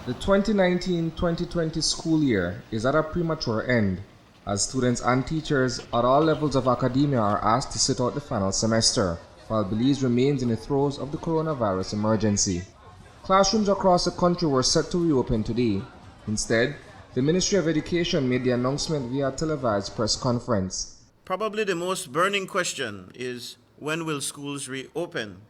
The 2019-2020 school year is at a premature end as students and teachers at all levels of academia are asked to sit out the final semester, while Belize remains in the throes of the coronavirus emergency. Classrooms across the country were set to reopen today. Instead, the Ministry of Education made the announcement via a televised press conference. Probably the most burning question is, when will schools reopen?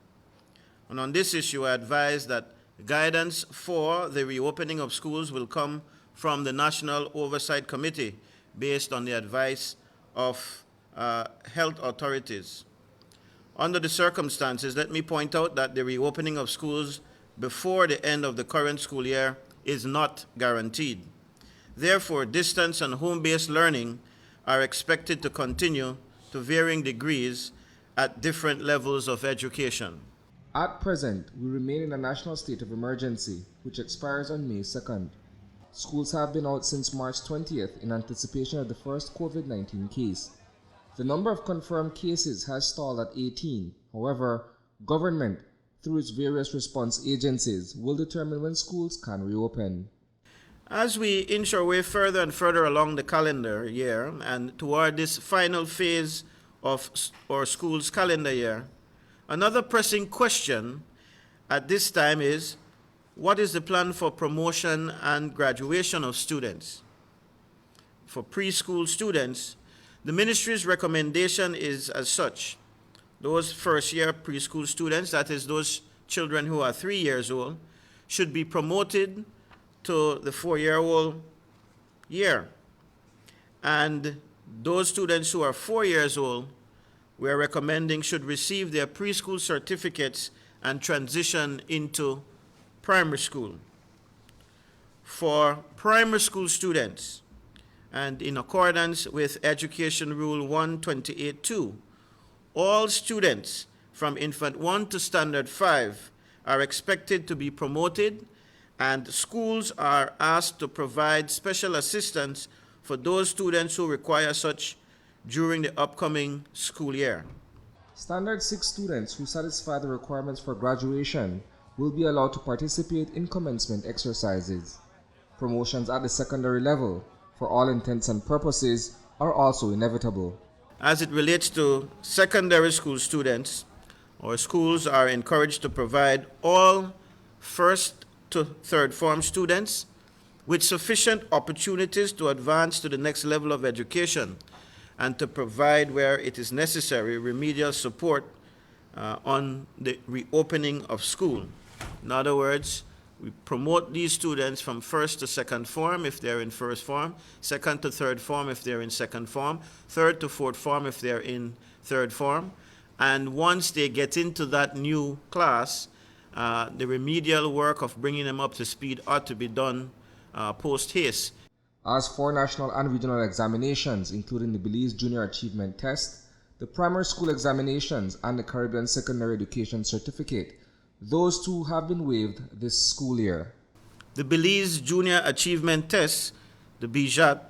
And on this issue, I advise that guidance for the reopening of schools will come from the National Oversight Committee based on the advice of health authorities. Under the circumstances, let me point out that the reopening of schools before the end of the current school year is not guaranteed. Therefore, distance and home-based learning are expected to continue to varying degrees at different levels of education. At present, we remain in a national state of emergency, which expires on May 2nd. Schools have been out since March 20th in anticipation of the first COVID-19 case. The number of confirmed cases has stalled at 18. However, government, through its various response agencies, will determine when schools can reopen. As we inch our way further and further along the calendar year and toward this final phase of our school's calendar year, another pressing question at this time is, what is the plan for promotion and graduation of students? For preschool students, the ministry's recommendation is as such. Those first-year preschool students, that is those children who are 3 years old, should be promoted to the 4-year-old year. And those students who are 4 years old, we are recommending should receive their preschool certificates and transition into primary school. For primary school students, and in accordance with Education Rule 128.2, all students from Infant 1 to Standard 5 are expected to be promoted, and schools are asked to provide special assistance for those students who require such during the upcoming school year. Standard 6 students who satisfy the requirements for graduation will be allowed to participate in commencement exercises. Promotions at the secondary level, for all intents and purposes, are also inevitable. As it relates to secondary school students, our schools are encouraged to provide all first to third form students with sufficient opportunities to advance to the next level of education and to provide, where it is necessary, remedial support on the reopening of school. In other words, we promote these students from first to second form if they're in first form, second to third form if they're in second form, third to fourth form if they're in third form. And once they get into that new class, the remedial work of bringing them up to speed ought to be done post-haste. As for national and regional examinations, including the Belize Junior Achievement Test, the primary school examinations, and the Caribbean Secondary Education Certificate, those two have been waived this school year. The Belize Junior Achievement Test, the BJAT,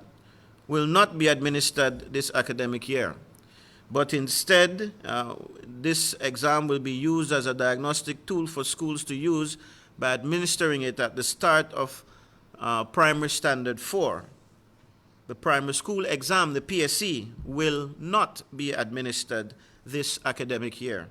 will not be administered this academic year, but instead, this exam will be used as a diagnostic tool for schools to use by administering it at the start of Primary Standard 4. The primary school exam, the PSE, will not be administered this academic year.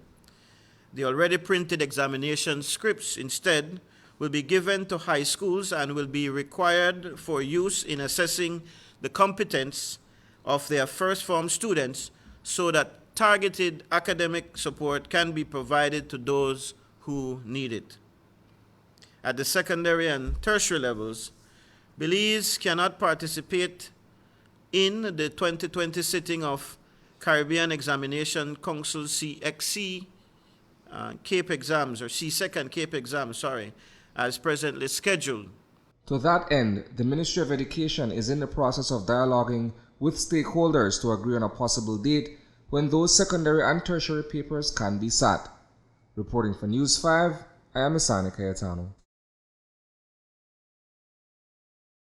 The already printed examination scripts instead will be given to high schools and will be required for use in assessing the competence of their first form students so that targeted academic support can be provided to those who need it. At the secondary and tertiary levels, Belize cannot participate in the 2020 sitting of Caribbean Examination Council CXC Cape exams, or CSEC and Cape exams, as presently scheduled. To that end, the Ministry of Education is in the process of dialoguing with stakeholders to agree on a possible date when those secondary and tertiary papers can be sat. Reporting for News 5, I am Isani Cayetano.